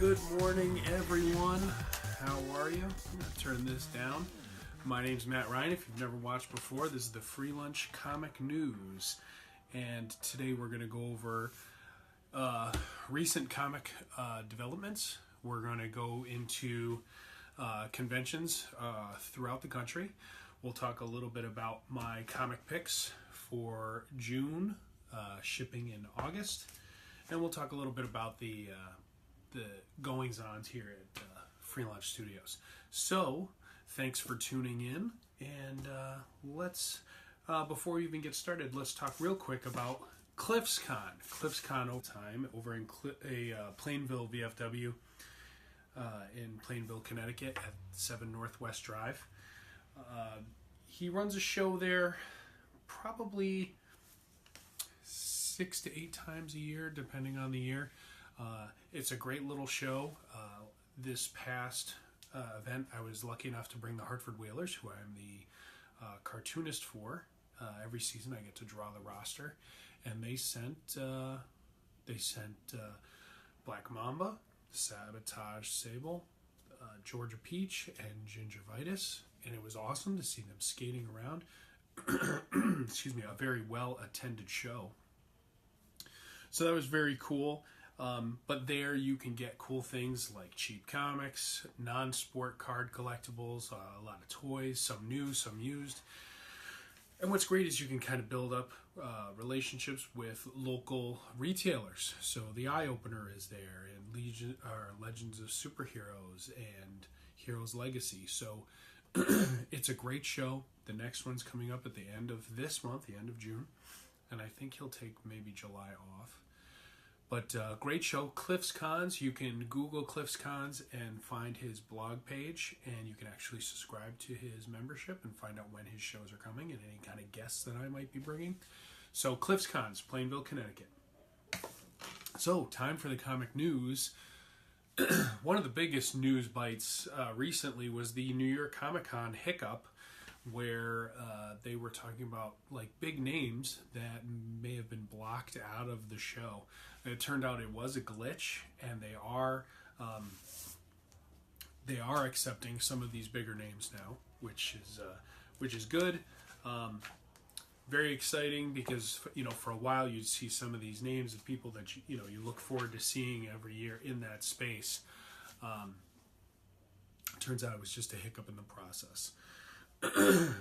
Good morning, everyone. How are you? I'm going to turn this down. My name's Matt Ryan. If you've never watched before, this is the Free Lunch Comic News. And today we're going to go over recent comic developments. We're going to go into conventions throughout the country. We'll talk a little bit about my comic picks for June, shipping in August. And we'll talk a little bit about the goings-ons here at Free Lunch Studios. So, thanks for tuning in, and let's, before we even get started, let's talk real quick about CliffsCon. CliffsCon over in Plainville, VFW, in Plainville, Connecticut at 7 Northwest Drive. He runs a show there probably 6 to 8 times a year, depending on the year. It's a great little show. This past event, I was lucky enough to bring the Hartford Whalers, who I'm the cartoonist for. Every season, I get to draw the roster, and they sent Black Mamba, Sabotage Sable, Georgia Peach, and Gingivitis, and it was awesome to see them skating around. Excuse me, a very well attended show. So that was very cool. But there you can get cool things like cheap comics, non-sport card collectibles, a lot of toys, some new, some used. And what's great is you can kind of build up relationships with local retailers. So the Eye Opener is there, and Legends of Superheroes and Heroes Legacy. So it's a great show. The next one's coming up at the end of this month, the end of June. And I think he'll take maybe July off. But great show, CliffsCons. You can Google CliffsCons and find his blog page, and you can actually subscribe to his membership and find out when his shows are coming and any kind of guests that I might be bringing. So CliffsCons, Plainville, Connecticut. So time for the comic news. One of the biggest news bites recently was the New York Comic Con hiccup, where they were talking about like big names that may have been blocked out of the show. And it turned out it was a glitch, and they are accepting some of these bigger names now, which is good. Very exciting because for a while you'd see some of these names of people that you look forward to seeing every year in that space. Turns out it was just a hiccup in the process.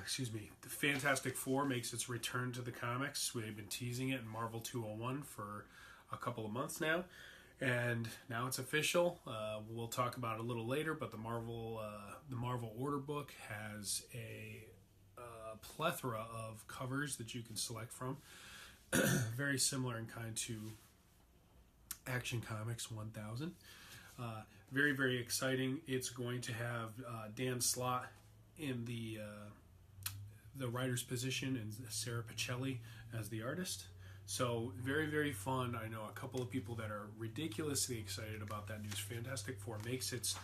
Excuse me. The Fantastic Four makes its return to the comics. They've been teasing it in Marvel 201 for a couple of months now, and now it's official. We'll talk about it a little later, but the Marvel order book has a plethora of covers that you can select from. Very similar in kind to Action Comics 1000. Very, very exciting. It's going to have Dan Slott in the writer's position and Sarah Pichelli as the artist. So very, very fun. I know a couple of people that are ridiculously excited about that news. Fantastic Four makes its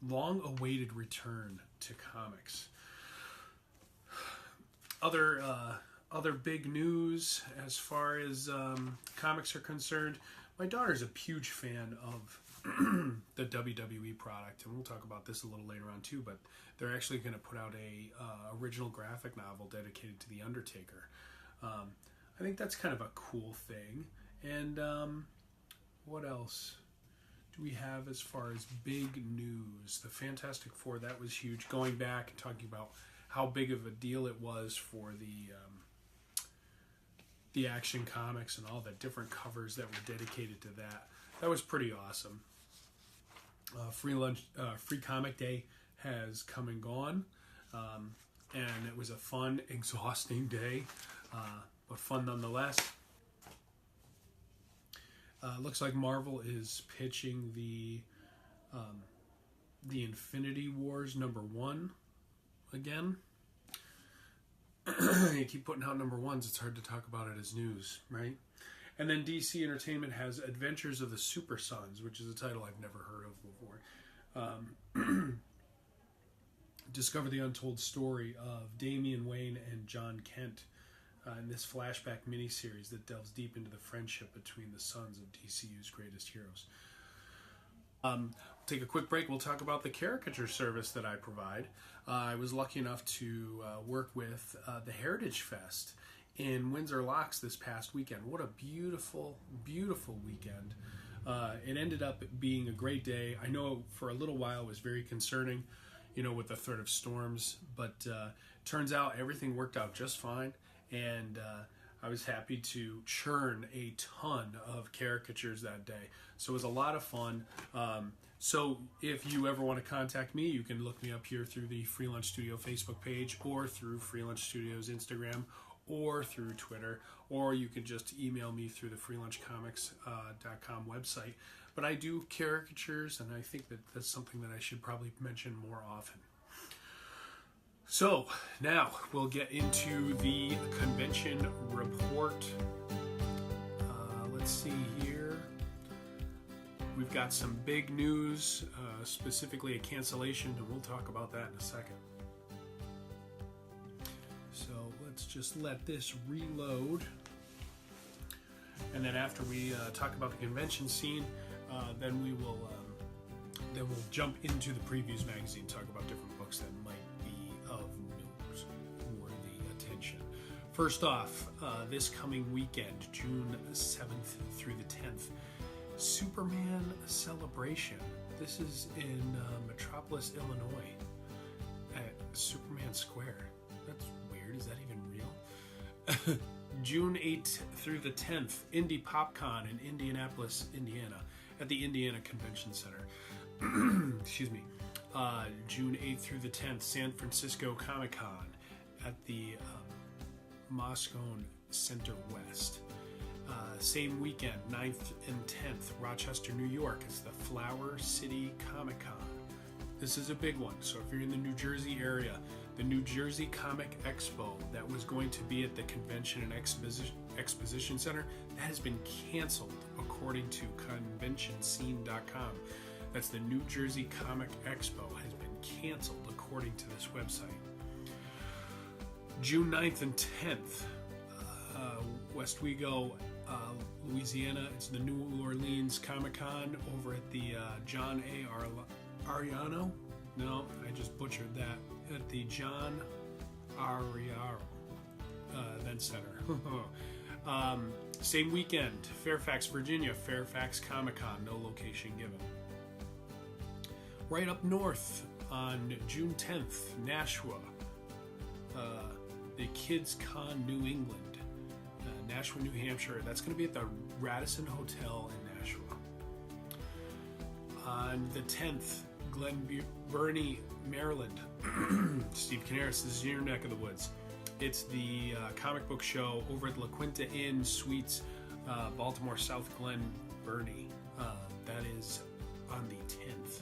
long-awaited return to comics. Other big news as far as comics are concerned. My daughter's a huge fan of the WWE product, and we'll talk about this a little later on too, but they're actually going to put out a original graphic novel dedicated to The Undertaker. I think that's kind of a cool thing. And what else do we have as far as big news? The Fantastic Four, that was huge. Going back and talking about how big of a deal it was for the Action Comics and all the different covers that were dedicated to that. That was pretty awesome. Free Comic Day has come and gone, and it was a fun, exhausting day, but fun nonetheless. Looks like Marvel is pitching the Infinity Wars #1 again. You keep putting out #1s, it's hard to talk about it as news, right? And then DC Entertainment has Adventures of the Super Sons, which is a title I've never heard of before. Discover the untold story of Damian Wayne and John Kent in this flashback miniseries that delves deep into the friendship between the sons of DCU's greatest heroes. Take a quick break. We'll talk about the caricature service that I provide. I was lucky enough to work with the Heritage Fest in Windsor Locks this past weekend. What a beautiful, beautiful weekend. It ended up being a great day. I know for a little while it was very concerning, with the threat of storms, but turns out everything worked out just fine, and I was happy to churn a ton of caricatures that day. So it was a lot of fun. So if you ever want to contact me, you can look me up here through the Free Lunch Studio Facebook page, or through Free Lunch Studio's Instagram, or through Twitter, or you can just email me through the freelunchcomics.com website. But I do caricatures, and I think that that's something that I should probably mention more often. So now we'll get into the convention report. Let's see here. We've got some big news, specifically a cancellation, and we'll talk about that in a second. So let's just let this reload. And then after we talk about the convention scene, then we'll jump into the Previews magazine, talk about different books that might be of newsworthy attention. First off, this coming weekend, June 7th through the 10th, Superman Celebration. This is in Metropolis, Illinois, at Superman Square. That's weird. Is that even real? June 8th through the 10th, Indie PopCon in Indianapolis, Indiana, at the Indiana Convention Center. Excuse me. June 8th through the 10th, San Francisco Comic-Con at the Moscone Center West. Same weekend, 9th and 10th, Rochester, New York. It's the Flower City Comic-Con. This is a big one, so if you're in the New Jersey area, the New Jersey Comic Expo that was going to be at the Convention and Exposition Center, that has been canceled according to ConventionScene.com. That's the New Jersey Comic Expo has been canceled according to this website. June 9th and 10th, Westwego, Louisiana. It's the New Orleans Comic-Con over at the John A. Ariano. No, I just butchered that. At the John Ariaro Event Center. Same weekend, Fairfax, Virginia, Fairfax Comic-Con, no location given. Right up north on June 10th, Nashua, the Kids Con New England, Nashua, New Hampshire. That's going to be at the Radisson Hotel in Nashua. On the 10th, Glen Burnie, Maryland. Steve Canaris, this is your neck of the woods. It's the comic book show over at La Quinta Inn Suites, Baltimore, South Glen Burnie. That is on the 10th.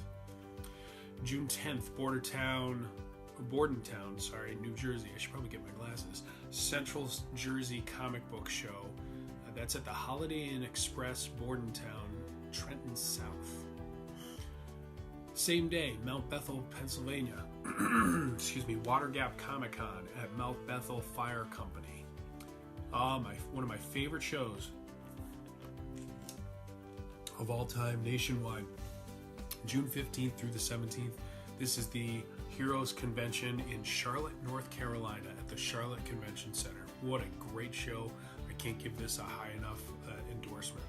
June 10th, Bordentown, New Jersey. I should probably get my glasses. Central Jersey Comic Book Show. That's at the Holiday Inn Express, Bordentown, Trenton South. Same day, Mount Bethel, Pennsylvania. Excuse me, Water Gap Comic Con at Mount Bethel Fire Company. One of my favorite shows of all time nationwide. June 15th through the 17th. This is the Heroes Convention in Charlotte, North Carolina at the Charlotte Convention Center. What a great show. I can't give this a high enough endorsement.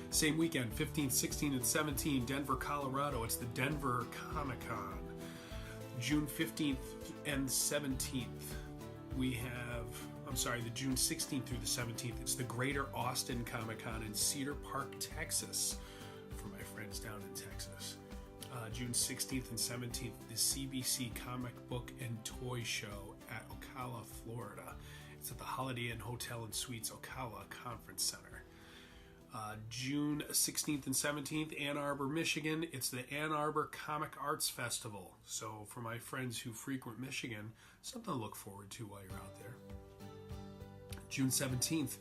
Same weekend, 15th, 16th, and 17th, Denver, Colorado. It's the Denver Comic-Con. June 15th and 17th, the June 16th through the 17th, it's the Greater Austin Comic-Con in Cedar Park, Texas, for my friends down in Texas. June 16th and 17th, the CBC Comic Book and Toy Show at Ocala, Florida. It's at the Holiday Inn Hotel and Suites, Ocala Conference Center. June 16th and 17th, Ann Arbor, Michigan. It's the Ann Arbor Comic Arts Festival. So for my friends who frequent Michigan, something to look forward to while you're out there. June 17th,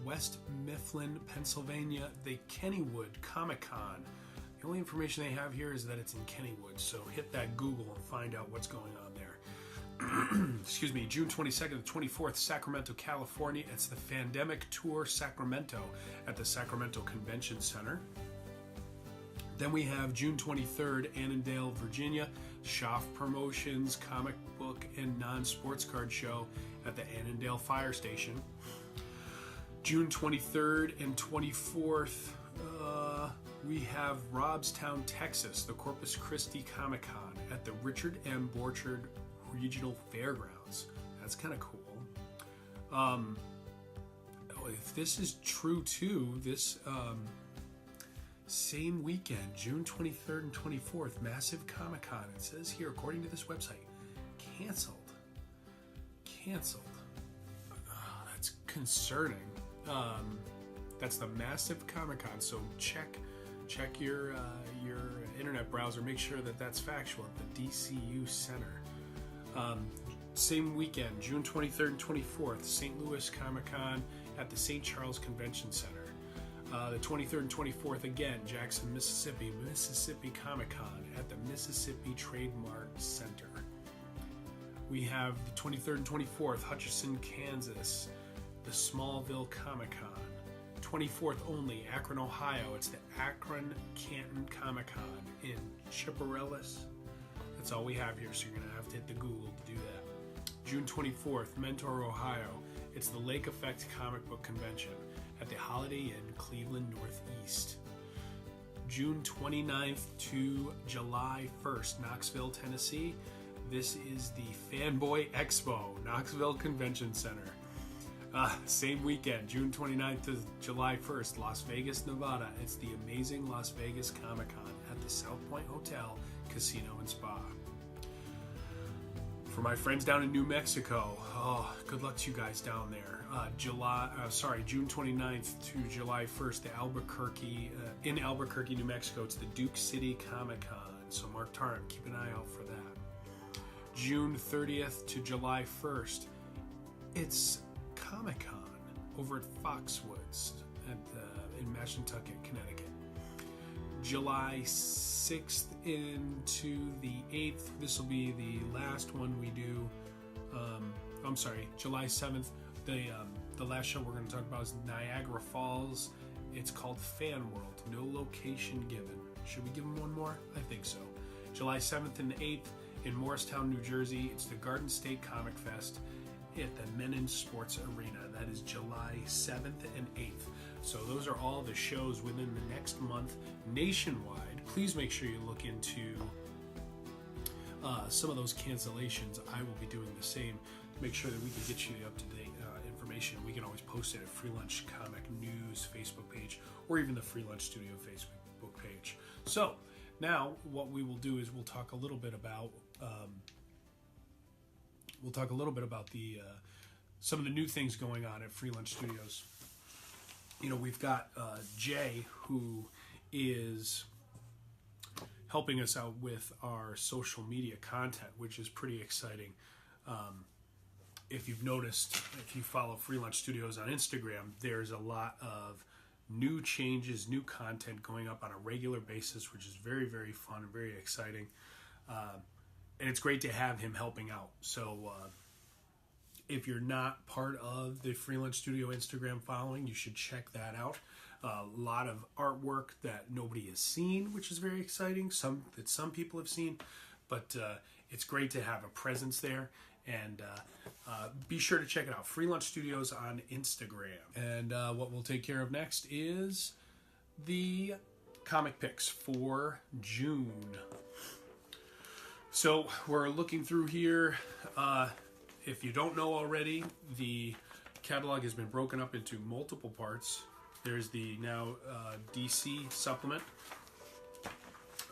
West Mifflin, Pennsylvania, the Kennywood Comic Con. The only information they have here is that it's in Kennywood, so hit that Google and find out what's going on there. Excuse me, June 22nd and 24th, Sacramento, California. It's the Fandemic Tour Sacramento at the Sacramento Convention Center. Then we have June 23rd, Annandale, Virginia, Schaff Promotions Comic Book and Non-Sports Card Show at the Annandale Fire Station. June 23rd and 24th, we have Robstown, Texas, the Corpus Christi Comic Con at the Richard M. Borchard Regional Fairgrounds. That's kind of cool. If this is true too, this same weekend, June 23rd and 24th, massive Comic Con. It says here, according to this website, canceled. That's concerning. That's the massive Comic Con. So check your internet browser. Make sure that that's factual at the DCU Center. Same weekend, June 23rd and 24th, St. Louis Comic Con at the St. Charles Convention Center. The 23rd and 24th, again, Jackson, Mississippi Comic Con at the Mississippi Trademark Center. We have the 23rd and 24th, Hutchinson, Kansas, the Smallville Comic Con. 24th only, Akron, Ohio. It's the Akron Canton Comic Con in Chipperelis. That's all we have here, so you're going to have to hit the Google to do that. June 24th, Mentor, Ohio. It's the Lake Effect Comic Book Convention at the Holiday Inn, Cleveland Northeast. June 29th to July 1st, Knoxville, Tennessee. This is the Fanboy Expo, Knoxville Convention Center. Same weekend, June 29th to July 1st, Las Vegas, Nevada. It's the Amazing Las Vegas Comic Con at the South Point Hotel, Casino and Spa. For my friends down in New Mexico, good luck to you guys down there. June 29th to July 1st, in Albuquerque, New Mexico. It's the Duke City Comic Con. So Mark Tarn, keep an eye out for that. June 30th to July 1st, it's Comic Con over at Foxwoods in Mashantucket, Connecticut. July 6th into the 8th, this will be the last one we do. July 7th. The last show we're going to talk about is Niagara Falls. It's called Fan World. No location given. Should we give them one more? I think so. July 7th and 8th in Morristown, New Jersey. It's the Garden State Comic Fest at the Menin Sports Arena. That is July 7th and 8th. So those are all the shows within the next month nationwide. Please make sure you look into some of those cancellations. I will be doing the same to make sure that we can get you the up-to-date information. We can always post it at Free Lunch Comic News Facebook page or even the Free Lunch Studio Facebook page. So now what we will do is we'll talk a little bit about the some of the new things going on at Free Lunch Studios. You know, we've got Jay, who is helping us out with our social media content, which is pretty exciting. If you've noticed, if you follow Free Lunch Studios on Instagram, there's a lot of new changes, new content going up on a regular basis, which is very, very fun and very exciting. And it's great to have him helping out. So if you're not part of the Free Lunch Studio Instagram following, you should check that out. A lot of artwork that nobody has seen, which is very exciting. Some people have seen, but it's great to have a presence there. And be sure to check it out. Free Lunch Studios on Instagram. And what we'll take care of next is the comic picks for June. So we're looking through here. If you don't know already, the catalog has been broken up into multiple parts. There's the now DC supplement.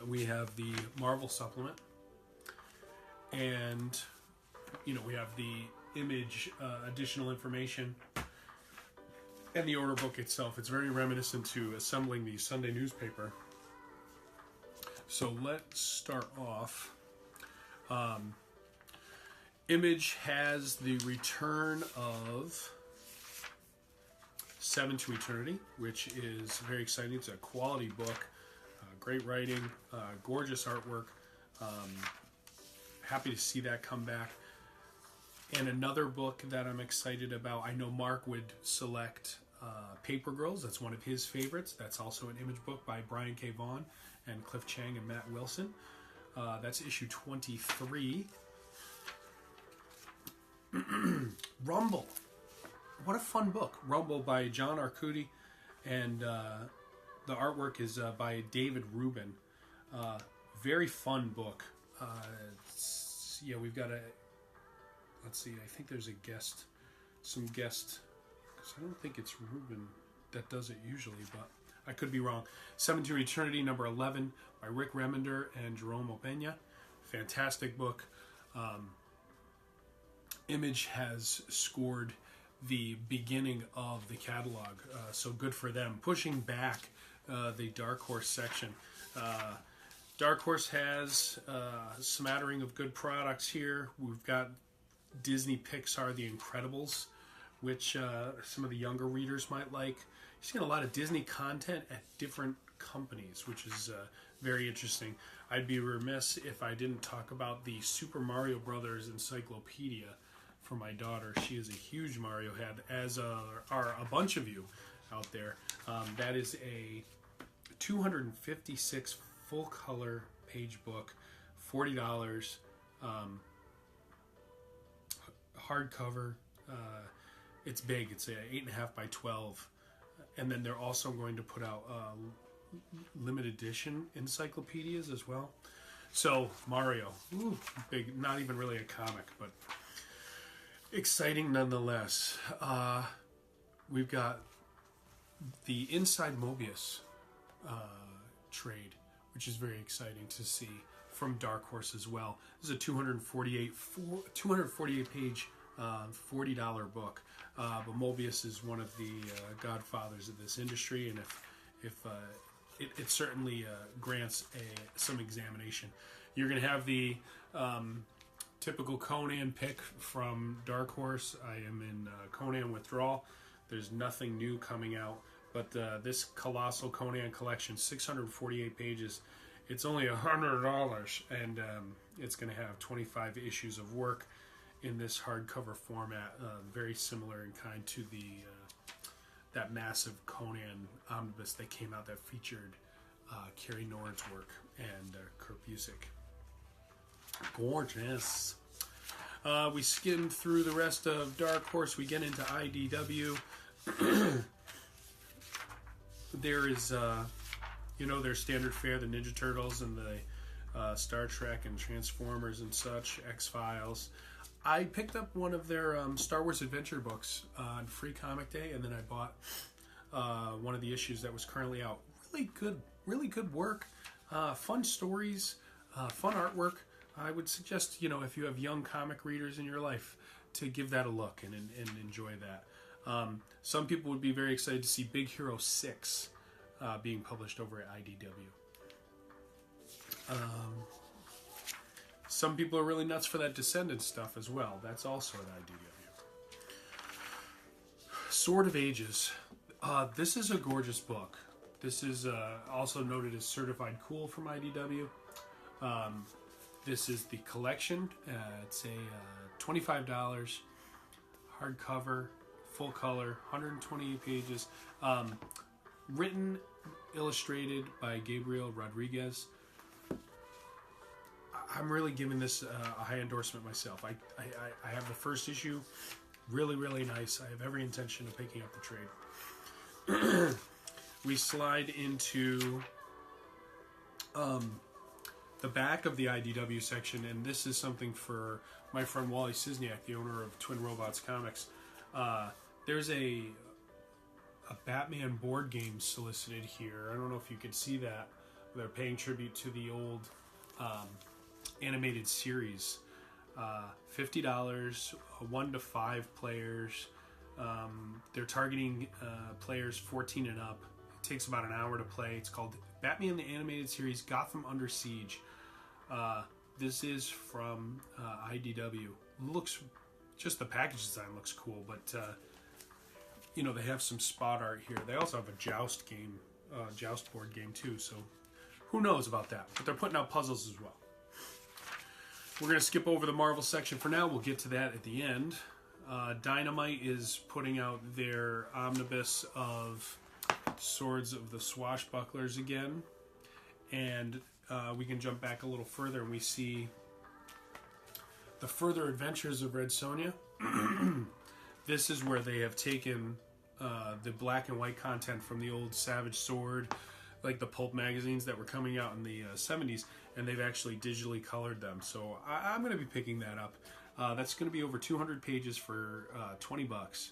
We have the Marvel supplement. And, you know, we have the Image additional information and the order book itself. It's very reminiscent to assembling the Sunday newspaper. So let's start off. Image has the return of Seven to Eternity, which is very exciting. It's a quality book, great writing, gorgeous artwork. Happy to see that come back. And another book that I'm excited about, I know Mark would select Paper Girls, that's one of his favorites. That's also an Image book by Brian K. Vaughan and Cliff Chang and Matt Wilson. That's issue 23. Rumble. What a fun book. Rumble by John Arcudi, and the artwork is by David Rubin. Very fun book. Yeah, we've got a... Let's see, I think there's some guest, because I don't think it's Rubin that does it usually, but I could be wrong. 7 to Eternity, number 11, by Rick Remender and Jerome Opeña. Fantastic book. Image has scored the beginning of the catalog, so good for them. Pushing back the Dark Horse section. Dark Horse has a smattering of good products here. We've got Disney Pixar The Incredibles, which some of the younger readers might like. You're seeing a lot of Disney content at different companies, which is very interesting. I'd be remiss if I didn't talk about the Super Mario Brothers Encyclopedia for my daughter. She is a huge Mario head, as are a bunch of you out there. That is a 256 full color page book, $40, hardcover. It's big. It's a 8.5 by 12, and then they're also going to put out limited edition encyclopedias as well. So Mario, big. Not even really a comic, but exciting nonetheless. We've got the Inside Mobius trade, which is very exciting to see, from Dark Horse as well. This is a 248 page, $40 book. But Mobius is one of the godfathers of this industry, and if it certainly grants some examination. You're going to have the typical Conan pick from Dark Horse. I am in Conan withdrawal. There's nothing new coming out, but this colossal Conan collection, 648 pages, it's only $100, and it's going to have 25 issues of work in this hardcover format, very similar in kind to the that massive Conan omnibus that came out that featured Carrie Nord's work and Kurt Busiek. Gorgeous. We skimmed through the rest of Dark Horse. We get into IDW. There is, their standard fare, the Ninja Turtles and the Star Trek and Transformers and such, X-Files. I picked up one of their Star Wars Adventure books on Free Comic Day, and then I bought one of the issues that was currently out. Really good work. Fun stories, fun artwork. I would suggest, if you have young comic readers in your life, to give that a look and enjoy that. Some people would be very excited to see Big Hero 6 being published over at IDW. Some people are really nuts for that Descendants stuff as well. That's also at IDW. Sword of Ages. This is a gorgeous book. This is also noted as certified cool from IDW. This is the collection. It's a $25 hardcover, full color, 128 pages. Written, illustrated by Gabriel Rodriguez. I'm really giving this a high endorsement myself. I have the first issue, really nice. I have every intention of picking up the trade. We slide into the back of the IDW section, and this is something for my friend Wally Cisniak, the owner of Twin Robots Comics. There's a Batman board game solicited here. I don't know if you could see that. They're paying tribute to the old animated series. $50, 1 to 5 players. They're targeting players 14 and up. It takes about an hour to play. It's called Batman the Animated Series Gotham Under Siege. This is from IDW. Looks, just the package design looks cool, but they have some spot art here. They also have a Joust game, Joust board game too, so who knows about that. But they're putting out puzzles as well. We're going to skip over the Marvel section for now. We'll get to that at the end. Dynamite is putting out their omnibus of Swords of the Swashbucklers again. And we can jump back a little further and we see the further adventures of Red Sonja. This is where they have taken the black and white content from the old Savage Sword, like the pulp magazines that were coming out in the 70s, and they've actually digitally colored them. So I'm going to be picking that up. That's going to be over 200 pages for $20,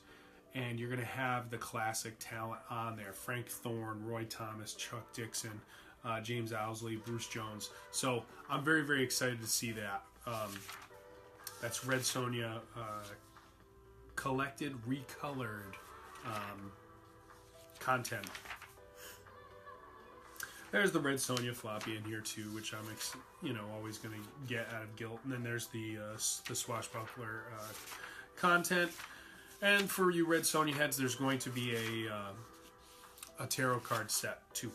and you're going to have the classic talent on there: Frank Thorne, Roy Thomas, Chuck Dixon, James Owsley, Bruce Jones. So I'm very, very excited to see that. That's Red Sonja collected, recolored content. There's the Red Sonja floppy in here too, which I'm always going to get out of guilt. And then there's the Swashbuckler content. And for you Red Sonja heads, there's going to be a tarot card set too.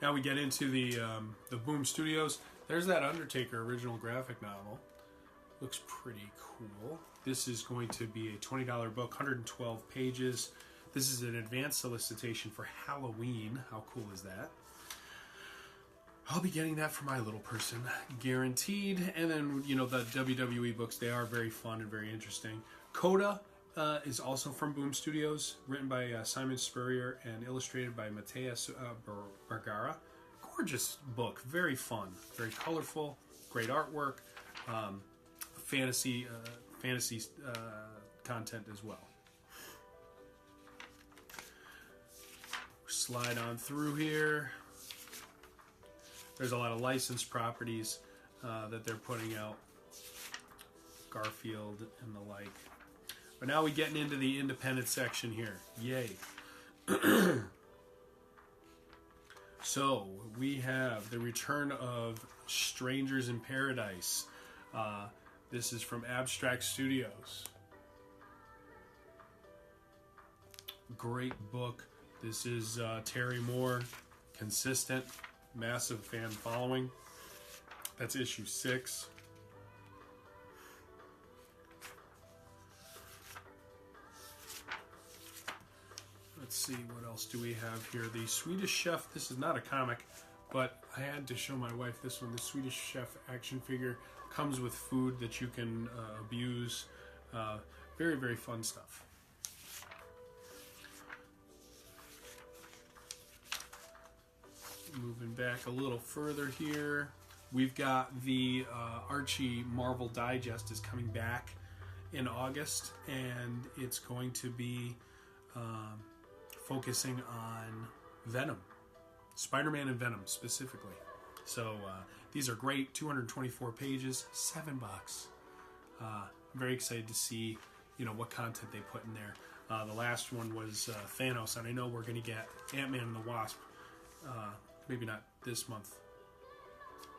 Now we get into the Boom Studios. There's that Undertaker original graphic novel. Looks pretty cool. This is going to be a $20 book, 112 pages. This is an advanced solicitation for Halloween. How cool is that? I'll be getting that for my little person, guaranteed. And then, the WWE books, they are very fun and very interesting. Coda is also from Boom Studios, written by Simon Spurrier and illustrated by Mateus Vergara. Gorgeous book, very fun, very colorful, great artwork, fantasy content as well. Slide on through here. There's a lot of licensed properties that they're putting out, Garfield and the like. But now we're getting into the independent section here. Yay. So we have the return of Strangers in Paradise. This is from Abstract Studios. Great book. This is Terry Moore, consistent, massive fan following. That's issue 6. Let's see, what else do we have here? The Swedish Chef, this is not a comic, but I had to show my wife this one. The Swedish Chef action figure comes with food that you can abuse. Very, very fun stuff. Moving back a little further here, we've got the Archie Marvel Digest is coming back in August, and it's going to be focusing on Venom, Spider-Man and Venom specifically. So these are great, 224 pages, $7. I'm very excited to see what content they put in there. The last one was Thanos, and I know we're going to get Ant-Man and the Wasp. Maybe not this month.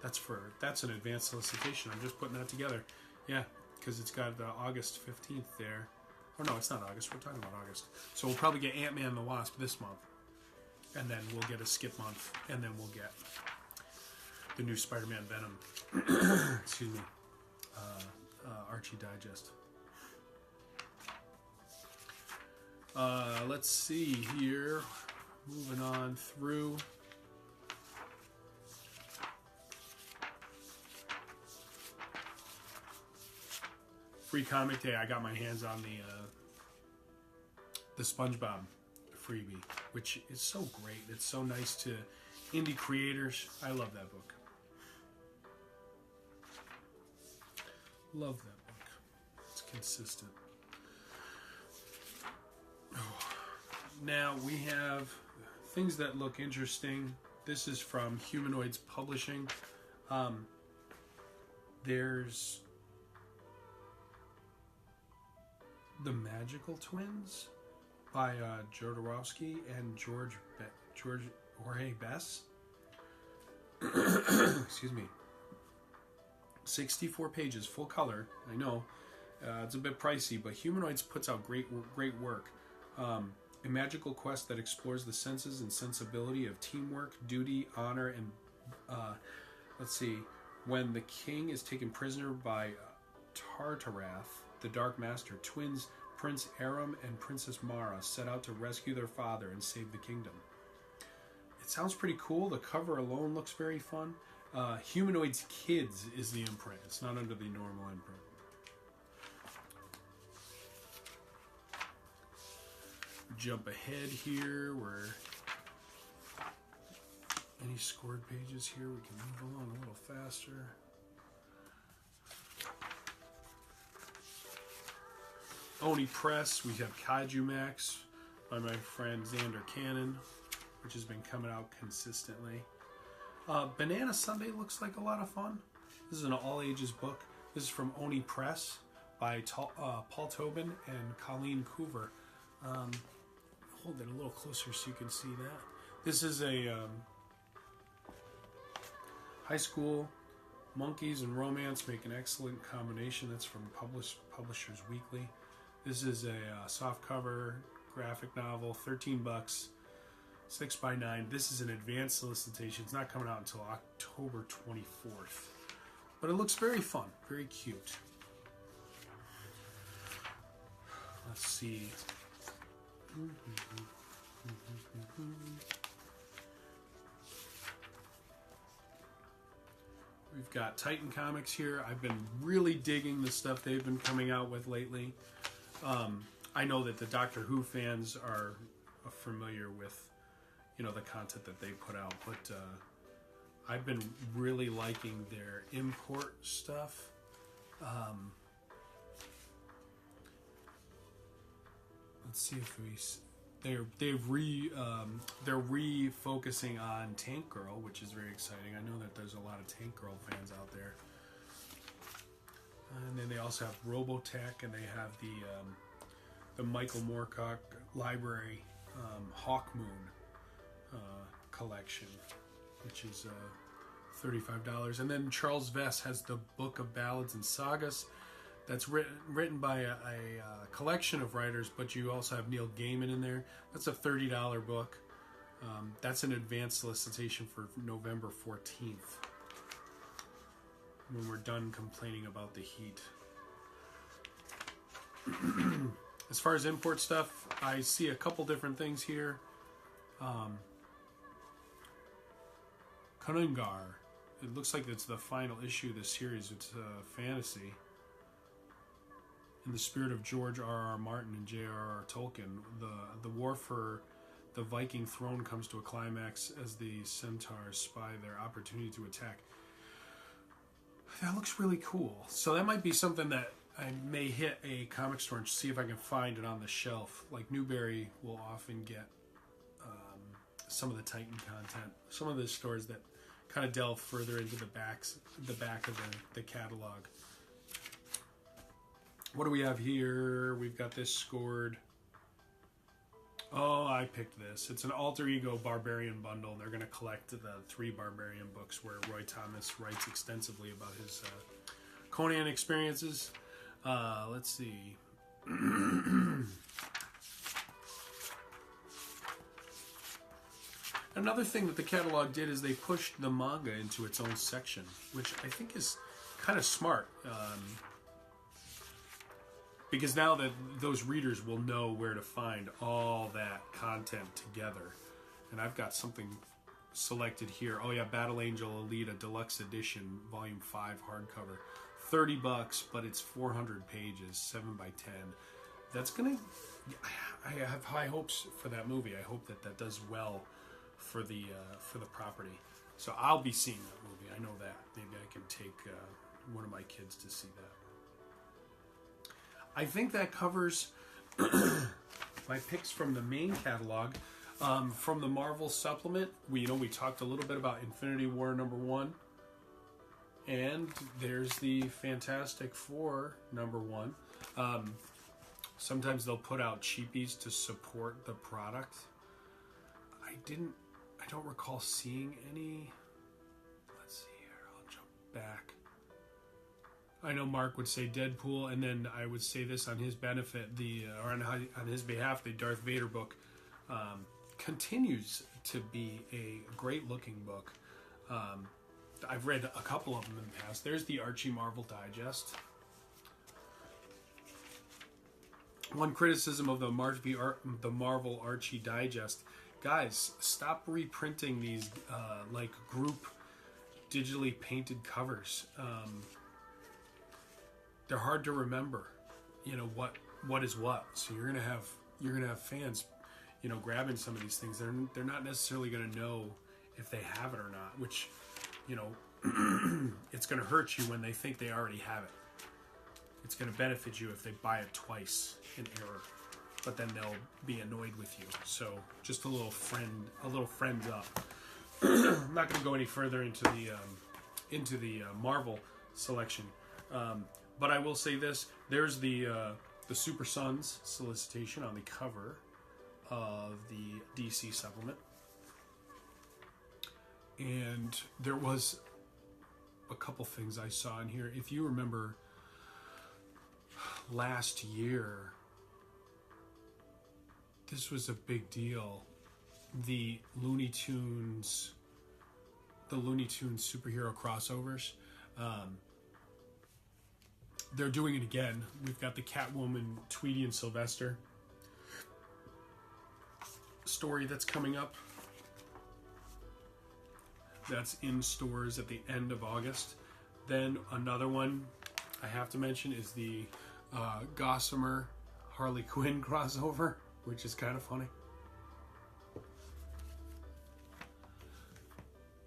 That's an advanced solicitation. I'm just putting that together. Yeah, because it's got August 15th there. Oh no, it's not August. We're talking about August. So we'll probably get Ant-Man and the Wasp this month. And then we'll get a skip month. And then we'll get the new Spider-Man Venom. Excuse me. Archie Digest. Let's see here. Moving on through. Free Comic Day, I got my hands on the SpongeBob freebie, which is so great. It's so nice to indie creators. I love that book. Love that book. It's consistent. Oh. Now we have things that look interesting. This is from Humanoids Publishing. There's The Magical Twins by Jodorowsky and Jorge Bess. Excuse me. 64 pages, full color. I know it's a bit pricey, but Humanoids puts out great work. A magical quest that explores the senses and sensibility of teamwork, duty, honor, and let's see. When the king is taken prisoner by Tartarath, the Dark Master, twins Prince Aram and Princess Mara set out to rescue their father and save the kingdom. It sounds pretty cool. The cover alone looks very fun. Humanoids Kids is the imprint. It's not under the normal imprint. Jump ahead here. We're any scored pages here. We can move along a little faster. Oni Press. We have Kaiju Max by my friend Xander Cannon, which has been coming out consistently. Banana Sunday looks like a lot of fun. This is an all-ages book. This is from Oni Press by Paul Tobin and Colleen Coover. Hold it a little closer so you can see that. This is a high school monkeys and romance make an excellent combination. That's from Publishers Weekly. This is a softcover graphic novel, 13 bucks. 6x9. This is an advanced solicitation. It's not coming out until October 24th. But it looks very fun, very cute. Let's see. We've got Titan Comics here. I've been really digging the stuff they've been coming out with lately. I know that the Doctor Who fans are familiar with the content that they put out, but I've been really liking their import stuff. Let's see if they're refocusing on Tank Girl, which is very exciting. I know that there's a lot of Tank Girl fans out there. And then they also have Robotech, and they have the Michael Moorcock Library Hawk Moon collection, which is $35. And then Charles Vess has the Book of Ballads and Sagas. That's written by a collection of writers, but you also have Neil Gaiman in there. That's a $30 book. That's an advanced solicitation for November 14th, when we're done complaining about the heat. As far as import stuff, I see a couple different things here. Kanungar. It looks like it's the final issue of the series. It's fantasy. In the spirit of George R.R. Martin and J.R.R. Tolkien, the war for the Viking throne comes to a climax as the centaurs spy their opportunity to attack. That looks really cool. So that might be something that I may hit a comic store and see if I can find it on the shelf. Like Newberry will often get some of the Titan content. Some of the stores that kind of delve further into the back of the catalog. What do we have here? We've got this scored. Oh, I picked this. It's an alter ego Barbarian bundle. They're going to collect the 3 Barbarian books where Roy Thomas writes extensively about his Conan experiences. Let's see. Another thing that the catalog did is they pushed the manga into its own section, which I think is kind of smart. Because now that those readers will know where to find all that content together. And I've got something selected here. Oh yeah, Battle Angel Alita Deluxe Edition, Volume 5 hardcover. $30, but it's 400 pages, 7x10. That's gonna... I have high hopes for that movie. I hope that that does well for the property. So I'll be seeing that movie. I know that. Maybe I can take one of my kids to see that. I think that covers my picks from the main catalog. From the Marvel supplement, we talked a little bit about Infinity War #1, and there's the Fantastic Four #1. Sometimes they'll put out cheapies to support the product. I don't recall seeing any. Let's see here. I'll jump back. I know Mark would say Deadpool, and then I would say this on his benefit, or on his behalf, the Darth Vader book continues to be a great-looking book. I've read a couple of them in the past. There's the Archie Marvel Digest. One criticism of the Marvel Archie Digest, guys, stop reprinting these like group digitally painted covers. They're hard to remember. You know what is what. So you're gonna have fans, you know, grabbing some of these things. They're not necessarily gonna know if they have it or not. Which, you know, it's gonna hurt you when they think they already have it. It's going to benefit you if they buy it twice in error, but then they'll be annoyed with you. So just a little friends up. I'm not going to go any further into the Marvel selection, but I will say this: there's the Super Sons solicitation on the cover of the DC supplement, and there was a couple things I saw in here. If you remember, last year, this was a big deal. The Looney Tunes superhero crossovers. They're doing it again. We've got the Catwoman, Tweety and Sylvester story that's coming up. That's in stores at the end of August. Then another one I have to mention is the Gossamer Harley Quinn crossover, which is kind of funny.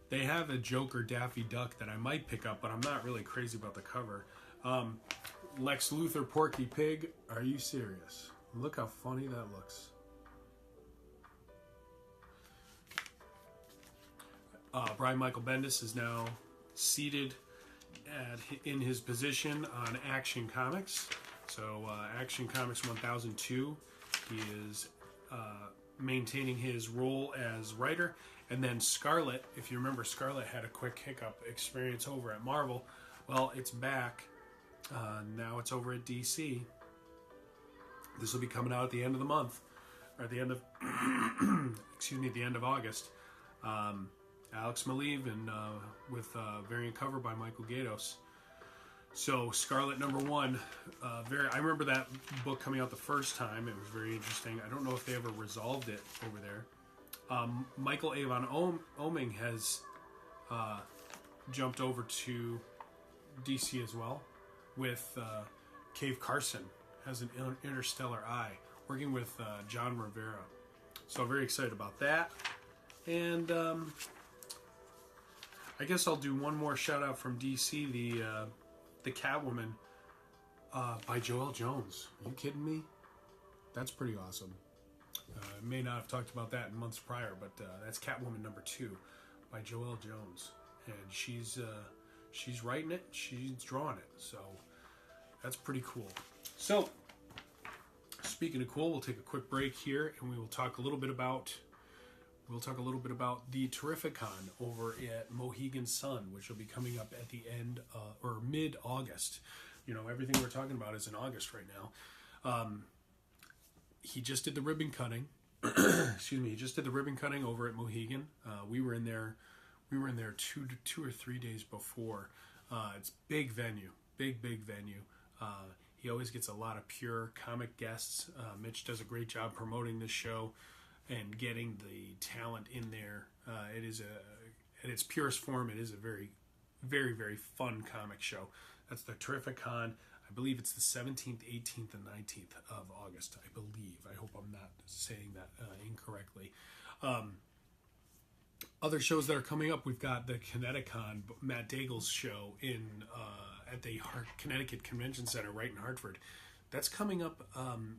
They have a Joker Daffy Duck that I might pick up, but I'm not really crazy about the cover. Lex Luthor Porky Pig. Are you serious? Look how funny that looks. Brian Michael Bendis is now seated in his position on Action Comics. So Action Comics 1002, he is maintaining his role as writer. And then Scarlet, if you remember, Scarlet had a quick hiccup experience over at Marvel. Well, it's back. Now it's over at DC. This will be coming out at the end of the month, or at the end of, the end of August. Alex Maleev and with variant cover by Michael Gaydos. So Scarlet #1, I remember that book coming out the first time. It was very interesting. I don't know if they ever resolved it over there. Michael Avon Oeming has jumped over to DC as well with Cave Carson has an interstellar eye, working with John Rivera. So very excited about that. And I guess I'll do one more shout out from DC, the Catwoman by Joelle Jones. Are you kidding me? That's pretty awesome. I may not have talked about that in months prior, but that's Catwoman #2 by Joelle Jones, and she's writing it, she's drawing it, so that's pretty cool. So, speaking of cool, we'll take a quick break here, and we will talk a little bit about the Terrificon over at Mohegan Sun, which will be coming up at the end or mid-August. You know, everything we're talking about is in August right now. He just did the ribbon cutting. Excuse me. He just did the ribbon cutting over at Mohegan. We were in there 2 or 3 days before. It's big venue, big venue. He always gets a lot of pure comic guests. Mitch does a great job promoting this show and getting the talent in there. It is at its purest form. It is a very, very, very fun comic show. That's the Terrificon. I believe it's the 17th, 18th, and 19th of August, I believe. I hope I'm not saying that incorrectly. Other shows that are coming up, we've got the Kineticon, Matt Daigle's show at the Connecticut Convention Center right in Hartford. That's coming up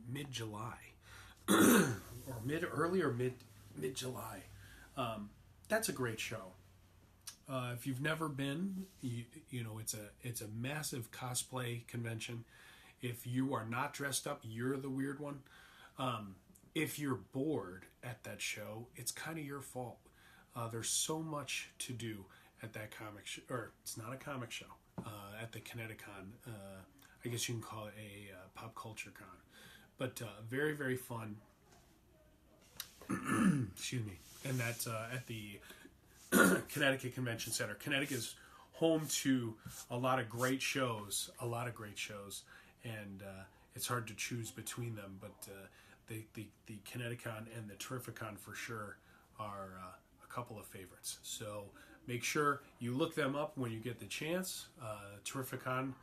mid-July. Or mid-July. That's a great show. If you've never been, you know it's a massive cosplay convention. If you are not dressed up, you're the weird one. If you're bored at that show, it's kind of your fault. There's so much to do at that comic show, or it's not a comic show. At the Kineticon, I guess you can call it a pop culture con, but very, very fun. Excuse me, and that's at the Connecticut Convention Center. Connecticut is home to a lot of great shows, and it's hard to choose between them, but the Kineticon and the Terrificon for sure are a couple of favorites. So make sure you look them up when you get the chance. Terrificon,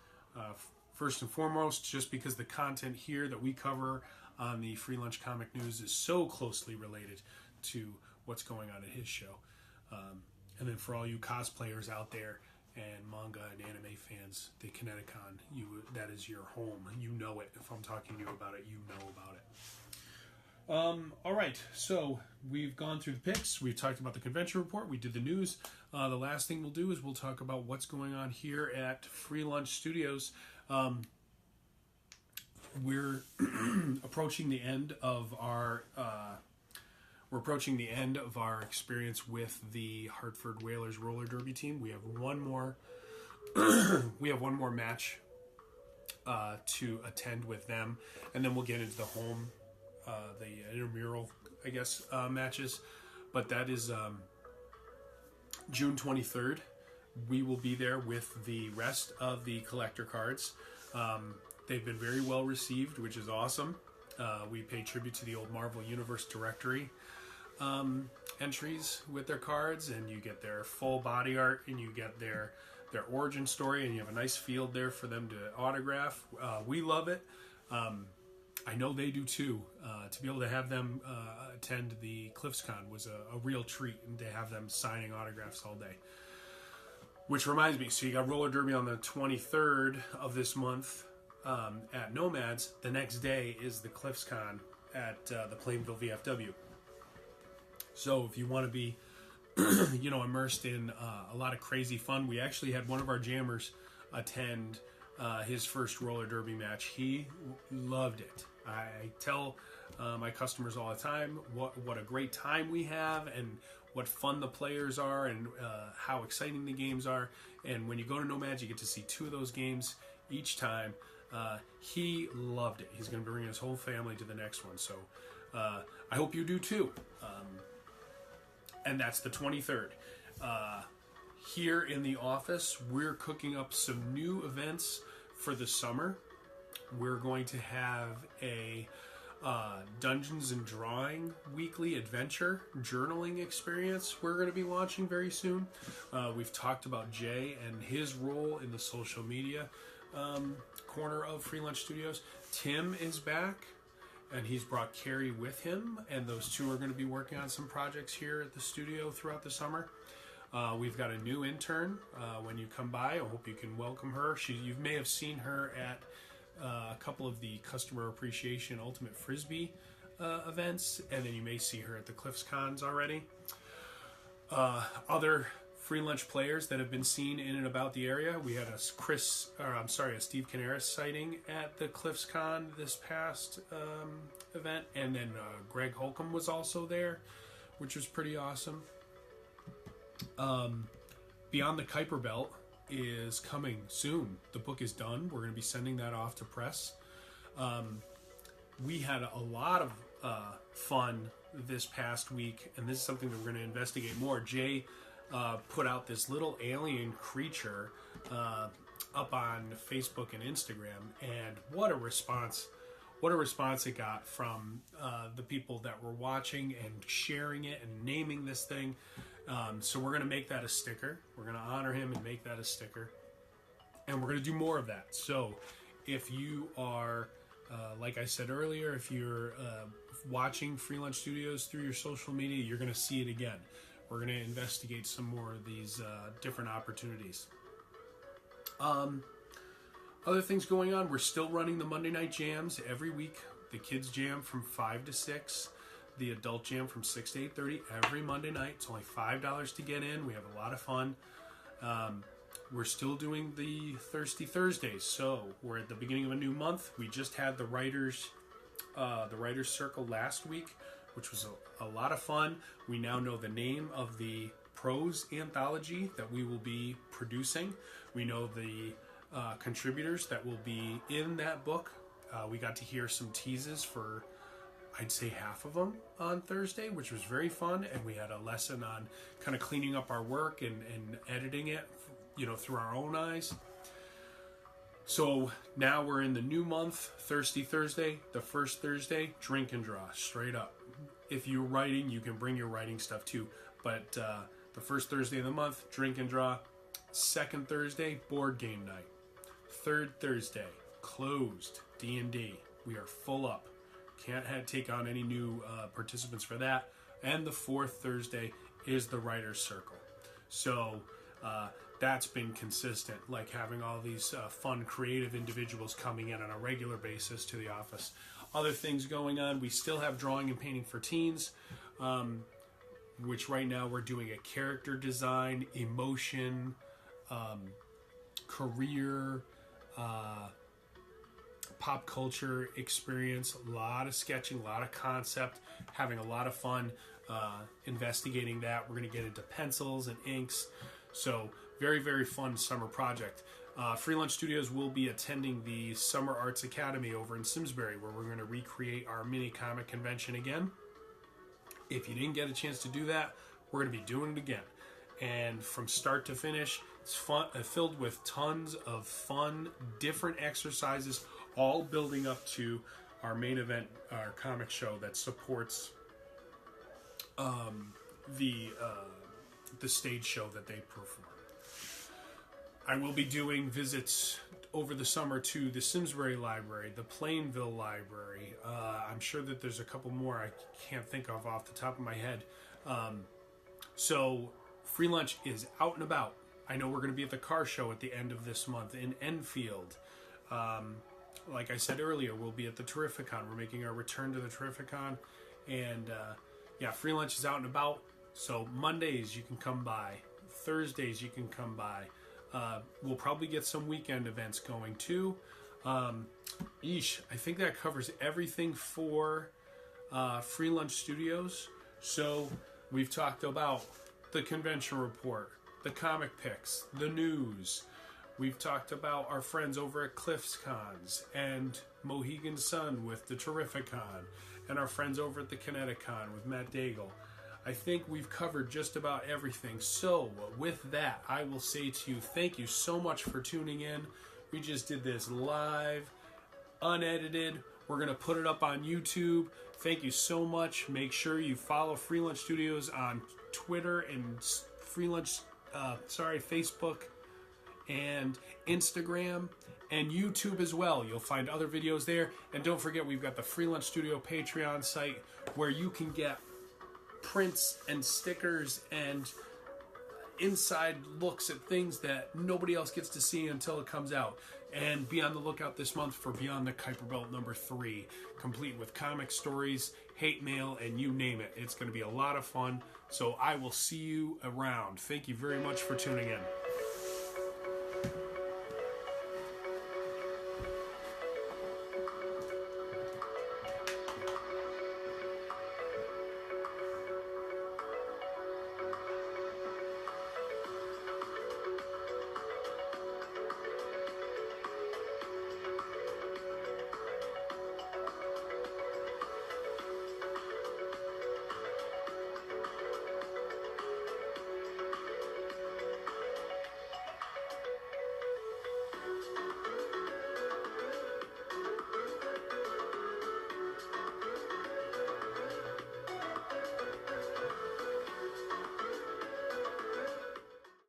first and foremost, just because the content here that we cover on the Free Lunch Comic News is so closely related to what's going on at his show. And then for all you cosplayers out there and manga and anime fans, the Kineticon, that is your home. You know it. If I'm talking to you about it, you know about it. All right, so we've gone through the picks. We've talked about the convention report. We did the news. The last thing we'll do is we'll talk about what's going on here at Free Lunch Studios. We're approaching the end of our experience with the Hartford Whalers roller derby team. We have one more match to attend with them, and then we'll get into the home, the intramural, I guess, matches. But that is June 23rd. We will be there with the rest of the collector cards. They've been very well received, which is awesome. We pay tribute to the old Marvel Universe directory entries with their cards, and you get their full body art, and you get their origin story, and you have a nice field there for them to autograph. We love it. I know they do too. To be able to have them attend the CliffsCon was a real treat, and to have them signing autographs all day. Which reminds me, so you got roller derby on the 23rd of this month at Nomads. The next day is the CliffsCon at the Plainville VFW. So if you want to be, immersed in a lot of crazy fun, we actually had one of our jammers attend his first roller derby match. He loved it. I tell my customers all the time what a great time we have, and what fun the players are, and how exciting the games are. And when you go to Nomads, you get to see 2 of those games each time. He loved it. He's going to be bringing his whole family to the next one. So I hope you do too. And that's the 23rd. Here in the office, we're cooking up some new events for the summer. We're going to have a Dungeons and Drawing weekly adventure journaling experience we're going to be launching very soon. We've talked about Jay and his role in the social media corner of Free Lunch Studios. Tim is back, and he's brought Carrie with him, and those two are going to be working on some projects here at the studio throughout the summer. We've got a new intern. When you come by, I hope you can welcome her. You may have seen her at a couple of the Customer Appreciation Ultimate Frisbee events, and then you may see her at the CliffsCons already. Other Free Lunch players that have been seen in and about the area. We had a Steve Canaris sighting at the CliffsCon this past event, and then Greg Holcomb was also there, which was pretty awesome. Beyond the Kuiper Belt is coming soon. The book is done. We're going to be sending that off to press. We had a lot of fun this past week, and this is something that we're going to investigate more. Jay put out this little alien creature up on Facebook and Instagram, and what a response it got from the people that were watching and sharing it and naming this thing. So we're going to make that a sticker. We're going to honor him and make that a sticker, and we're going to do more of that. So if you are like I said earlier, if you're watching Free Lunch Studios through your social media, you're going to see it again. We're going to investigate some more of these different opportunities. Other things going on, we're still running the Monday night jams every week. The kids jam from 5 to 6. The adult jam from 6 to 8:30 every Monday night. It's only $5 to get in. We have a lot of fun. We're still doing the Thirsty Thursdays. So we're at the beginning of a new month. We just had the Writers Circle last week, which was a lot of fun. We now know the name of the prose anthology that we will be producing. We know the contributors that will be in that book. We got to hear some teases for, I'd say, half of them on Thursday, which was very fun. And we had a lesson on kind of cleaning up our work and editing it, through our own eyes. So now we're in the new month, Thirsty Thursday. The first Thursday, drink and draw, straight up. If you're writing, you can bring your writing stuff too. But the first Thursday of the month, drink and draw. Second Thursday, board game night. Third Thursday, closed, D&D. We are full up. Can't take on any new participants for that. And the fourth Thursday is the Writer's Circle. So that's been consistent, like having all these fun, creative individuals coming in on a regular basis to the office. Other things going on, we still have drawing and painting for teens, which right now we're doing a character design, emotion, career, pop culture experience, a lot of sketching, a lot of concept, having a lot of fun investigating that. We're going to get into pencils and inks. So very, very fun summer project. Free Lunch Studios will be attending the Summer Arts Academy over in Simsbury, where we're going to recreate our mini comic convention again. If you didn't get a chance to do that, we're going to be doing it again. And from start to finish, it's fun, filled with tons of fun, different exercises, all building up to our main event, our comic show that supports the stage show that they perform. I will be doing visits over the summer to the Simsbury Library, the Plainville Library. I'm sure that there's a couple more I can't think of off the top of my head. So Free Lunch is out and about. I know we're going to be at the car show at the end of this month in Enfield. Like I said earlier, we'll be at the Terrificon. We're making our return to the Terrificon. And yeah, Free Lunch is out and about. So Mondays you can come by. Thursdays you can come by. We'll probably get some weekend events going too. I think that covers everything for Free Lunch Studios. So we've talked about the convention report, the comic picks, the news. We've talked about our friends over at Cliff's Cons and Mohegan Sun with the Terrificon, and our friends over at the Kineticon with Matt Daigle. I think we've covered just about everything. So with that, I will say to you, thank you so much for tuning in. We just did this live, unedited. We're going to put it up on YouTube. Thank you so much. Make sure you follow Free Lunch Studios on Twitter and Facebook and Instagram and YouTube as well. You'll find other videos there. And don't forget, we've got the Free Lunch Studio Patreon site where you can get prints and stickers and inside looks at things that nobody else gets to see until it comes out. And be on the lookout this month for Beyond the Kuiper Belt #3, complete with comic stories, hate mail, and you name it. It's going to be a lot of fun. So I will see you around. Thank you very much for tuning in.